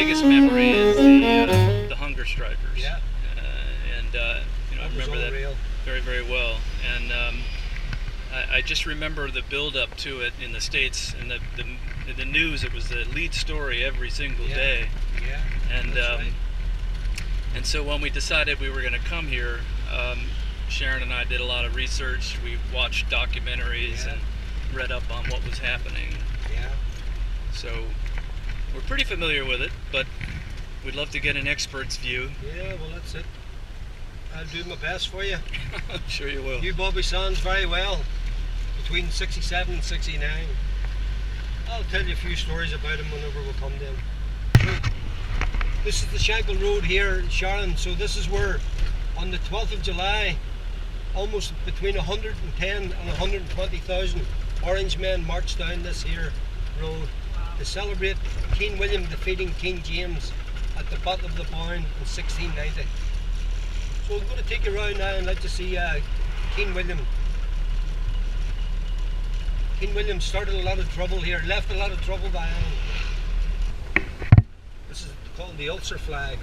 biggest memory is the hunger strikers. Yeah. I remember that very, very well. And I just remember the build-up to it in the States, and the news. It was the lead story every single day. Yeah. And right. And so when we decided we were going to come here, Sharon and I did a lot of research. We watched documentaries and read up on what was happening. Yeah. So we're pretty familiar with it, but we'd love to get an expert's view. Yeah, well, that's it. I'll do my best for you. I'm sure you will. You Bobby Sands very well. Between 67 and 69. I'll tell you a few stories about him whenever we come to him. So, this is the Shankill Road here in Sharon. So this is where, on the 12th of July, almost between 110 and 120,000 Orange men marched down this here road to celebrate King William defeating King James at the Battle of the Boyne in 1690. So I'm going to take you around now and let you see King William. King William started a lot of trouble here, left a lot of trouble behind. This is called the Ulster flag.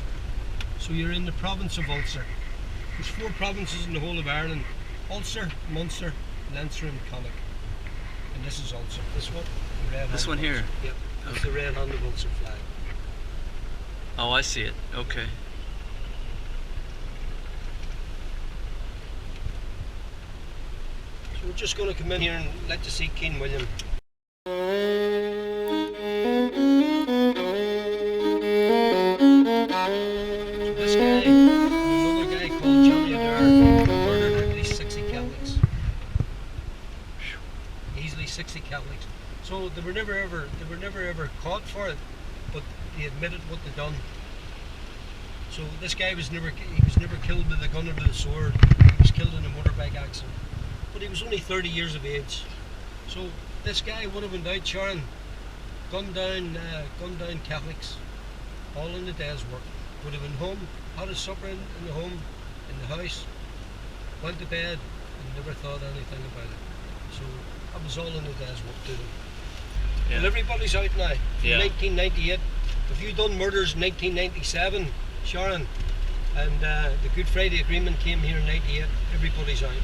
So you're in the province of Ulster. There's 4 provinces in the whole of Ireland: Ulster, Munster, Leinster and Connacht. And this is Ulster. This one? The red. This one here? Yep, that's the red-handed Ulster flag. Oh, I see it. Okay. So we're just going to come in here and let you see King William. So this guy, another guy called Johnny Adair, murdered at least 60 Catholics. Easily 60 Catholics. So they were never ever caught for it, but they admitted what they done. So this guy was never killed with a gun or with a sword. He was killed in a motorbike accident. But he was only 30 years of age. So this guy would have went out, Sharon, gunned down Catholics, all in the day's work. Would have been home, had his supper in the home, in the house, went to bed, and never thought anything about it. So that was all in the day's work to them. Yeah. Well, everybody's out now. From Yeah. 1998. If you done murders in 1997, Sharon, and the Good Friday Agreement came here in 98, everybody's out.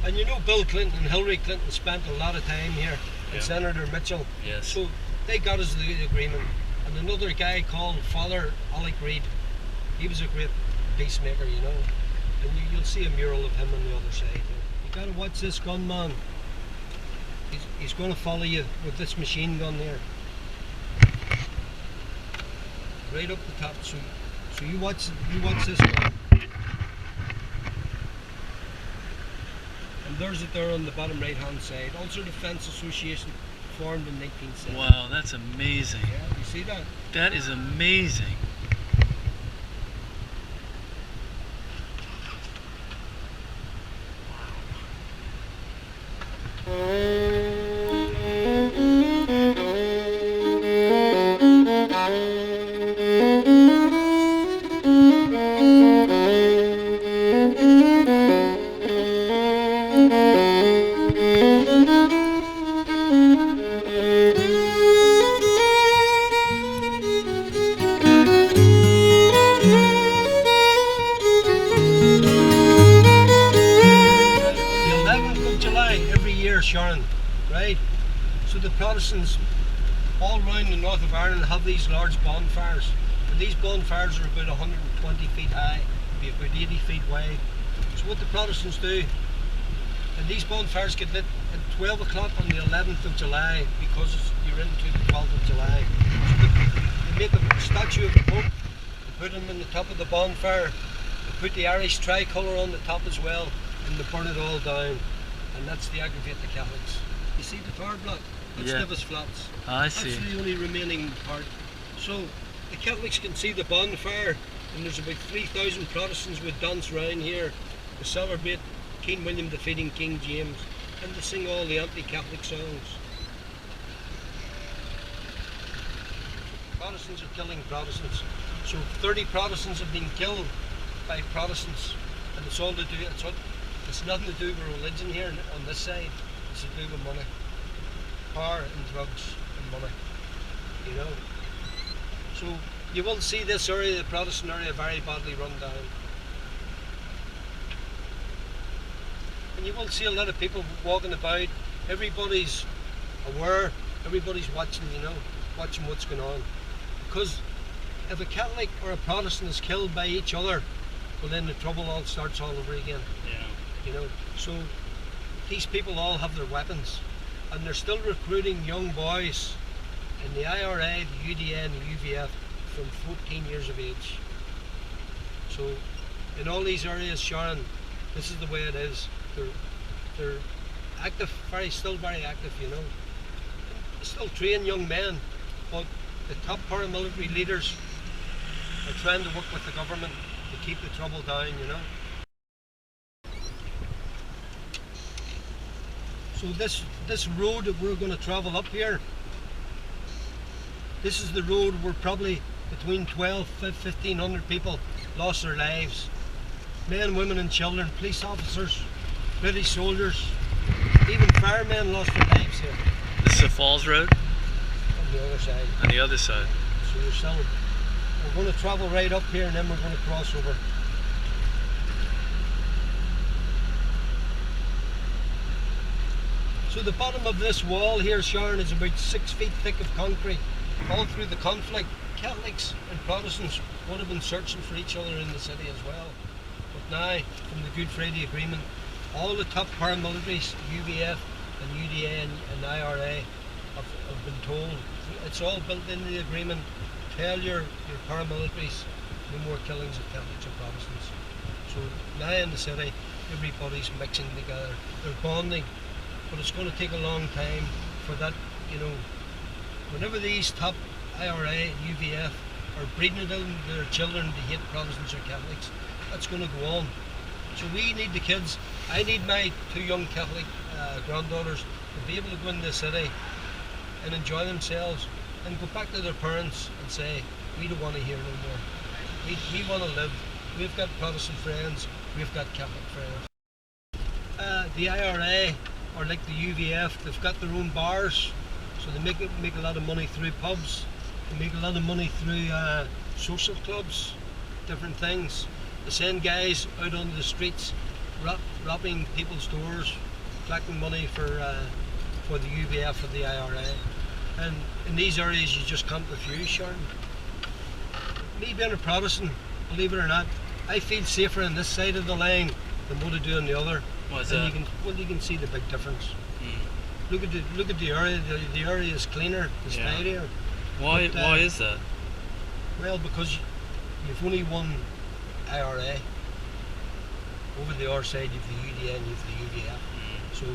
And you know Bill Clinton and Hillary Clinton spent a lot of time here, and Senator Mitchell. Yes. So they got us the agreement. And another guy called Father Alec Reid, he was a great peacemaker, you know. And you'll see a mural of him on the other side. You gotta watch this gunman. He's going to follow you with this machine gun there. Right up the top. So you watch this one. And there's it there on the bottom right hand side. Ulster Defence Association, formed in 1970. Wow, that's amazing. Yeah, you see that? That is amazing. Sharon, right? So the Protestants all around the north of Ireland have these large bonfires, and these bonfires are about 120 feet high, be about 80 feet wide. So what the Protestants do, and these bonfires get lit at 12 o'clock on the 11th of July, because you're into the 12th of July. So they make a statue of the Pope, they put him in the top of the bonfire, they put the Irish tricolour on the top as well, and they burn it all down. And that's to aggravate the Catholics. You see the tar block? That's Nevis Flats. I see. That's the only remaining part. So the Catholics can see the bonfire, and there's about 3,000 Protestants would dance around here to celebrate King William defeating King James, and to sing all the anti-Catholic songs. Protestants are killing Protestants. So 30 Protestants have been killed by Protestants, and it's all to do. It's nothing to do with religion here on this side. It's to do with money, power and drugs and money. You know. So you will see this area, the Protestant area, very badly run down. And you will see a lot of people walking about. Everybody's aware, everybody's watching, watching what's going on. Because if a Catholic or a Protestant is killed by each other, well then the trouble all starts all over again. Yeah. So these people all have their weapons, and they're still recruiting young boys in the IRA, the UDA and the UVF from 14 years of age. So in all these areas, Sharon, this is the way it is. They're active, still very active, Still train young men, but the top paramilitary leaders are trying to work with the government to keep the trouble down, So this road that we're going to travel up here, this is the road where probably between 1,500 people lost their lives. Men, women and children, police officers, British soldiers, even firemen lost their lives here. This is the Falls Road? On the other side. On the other side. So we're going to travel right up here and then we're going to cross over. So the bottom of this wall here, Sharon, is about 6 feet thick of concrete. All through the conflict, Catholics and Protestants would have been searching for each other in the city as well. But now, from the Good Friday Agreement, all the top paramilitaries, UVF and UDA and IRA, have been told, it's all built into the agreement, tell your paramilitaries no more killings of Catholics and Protestants. So now in the city, everybody's mixing together, they're bonding, but it's going to take a long time for that, whenever these top IRA and UVF are breeding it into their children to hate Protestants or Catholics, that's going to go on. So we need the kids. I need my 2 young Catholic granddaughters to be able to go into the city and enjoy themselves and go back to their parents and say, we don't want to hear no more. We want to live. We've got Protestant friends, we've got Catholic friends. The IRA, or like the UVF, they've got their own bars, so they make a lot of money through pubs, they make a lot of money through social clubs, different things. They send guys out onto the streets, robbing people's doors, collecting money for the UVF or the IRA. And in these areas you just can't refuse, Sharon. Me being a Protestant, believe it or not, I feel safer on this side of the line than what I do on the other. What's that? You can see the big difference. Mm. Look at the area. The area is cleaner, it's tidier. Why is that? Well, because you've only one IRA. Over the other side you've the UDA and you've the UVF. So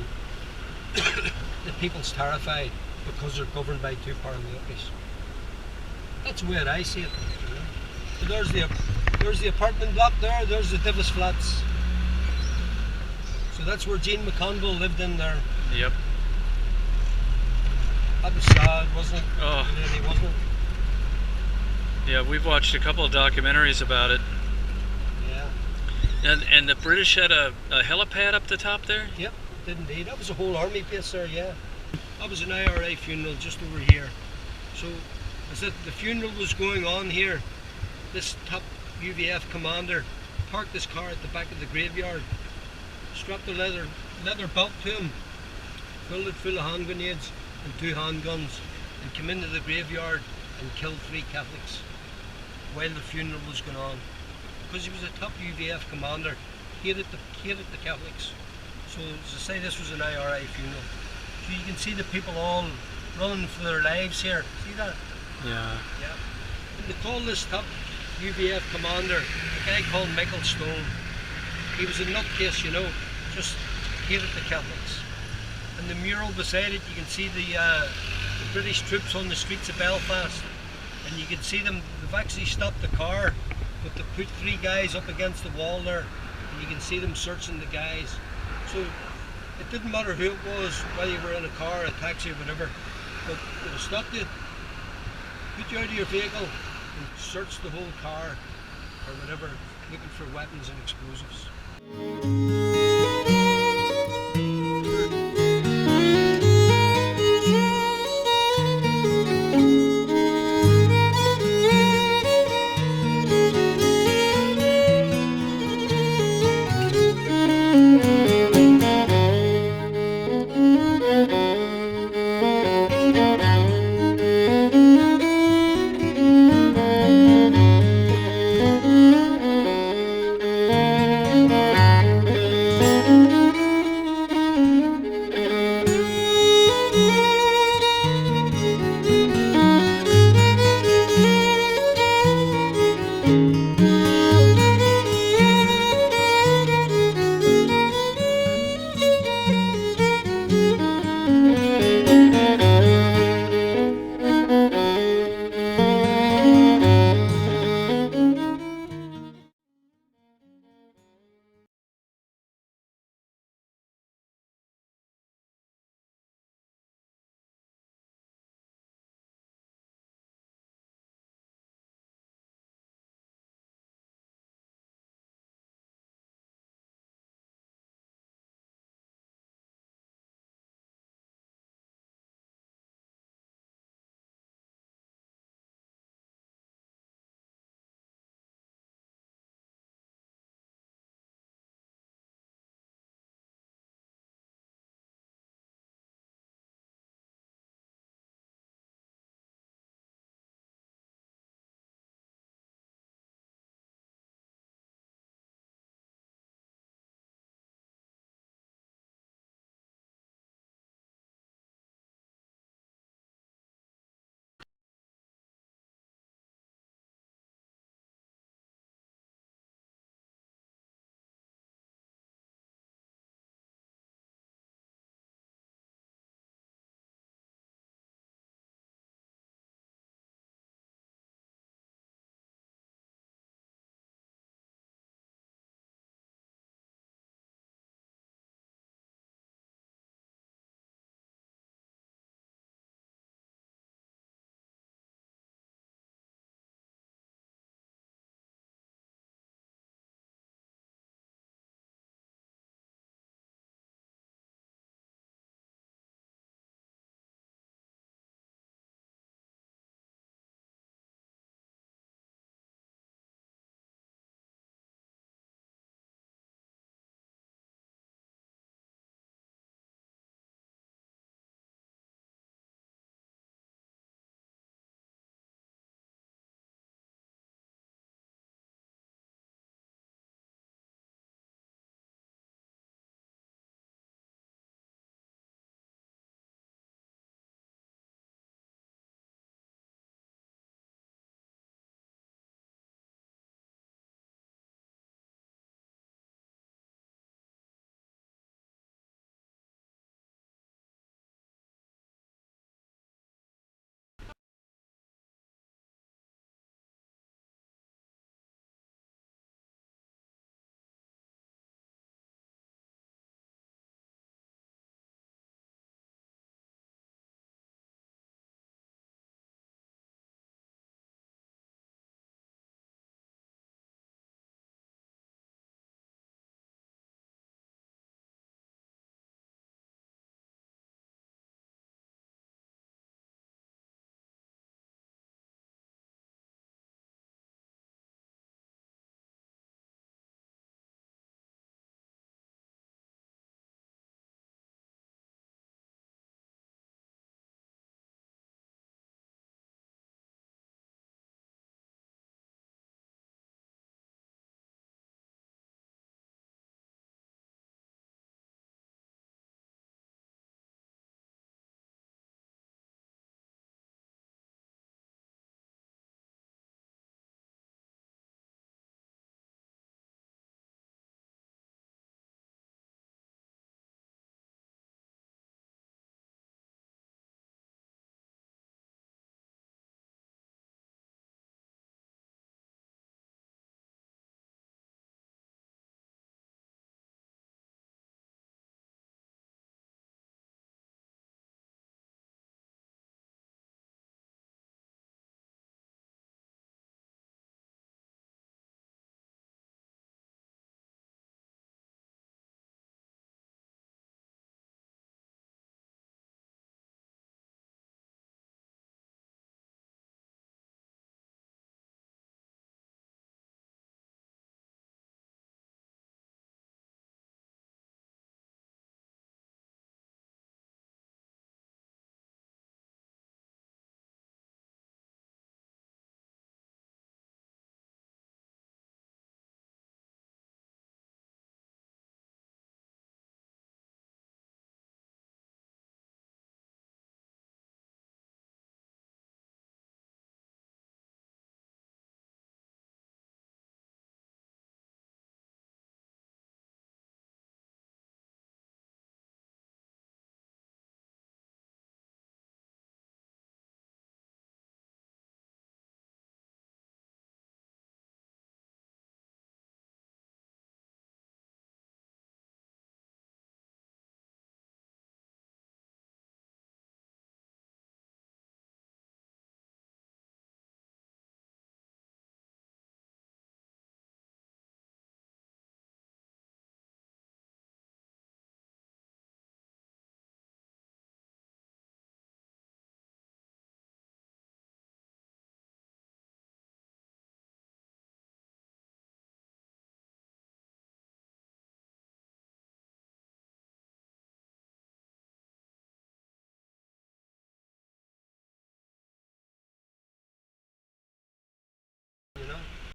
the people's terrified because they're governed by 2 paramilitaries. That's the way I see it. So there's the apartment block there, there's the Divis flats. So that's where Jean McConville lived in there. Yep. That was sad, wasn't it? Oh. Really, wasn't it? Yeah, we've watched a couple of documentaries about it. Yeah. And the British had a helipad up the top there? Yep, did indeed. That was a whole army base there, yeah. That was an IRA funeral just over here. So as the funeral was going on here, this top UVF commander parked his car at the back of the graveyard, strapped a leather belt to him, filled it full of hand grenades and 2 handguns, and came into the graveyard and killed 3 Catholics while the funeral was going on. Because he was a top UVF commander, hated the Catholics. So as I say, this was an IRA funeral. So you can see the people all running for their lives here. See that? Yeah. Yeah. And they call this top UVF commander a guy called Michael Stone. He was a nutcase, just hated the Catholics. And the mural beside it, you can see the British troops on the streets of Belfast, and you can see them. They've actually stopped the car, but they put 3 guys up against the wall there, and you can see them searching the guys. So it didn't matter who it was, whether you were in a car, a taxi, or whatever, but they stopped you, put you out of your vehicle, and searched the whole car or whatever, looking for weapons and explosives.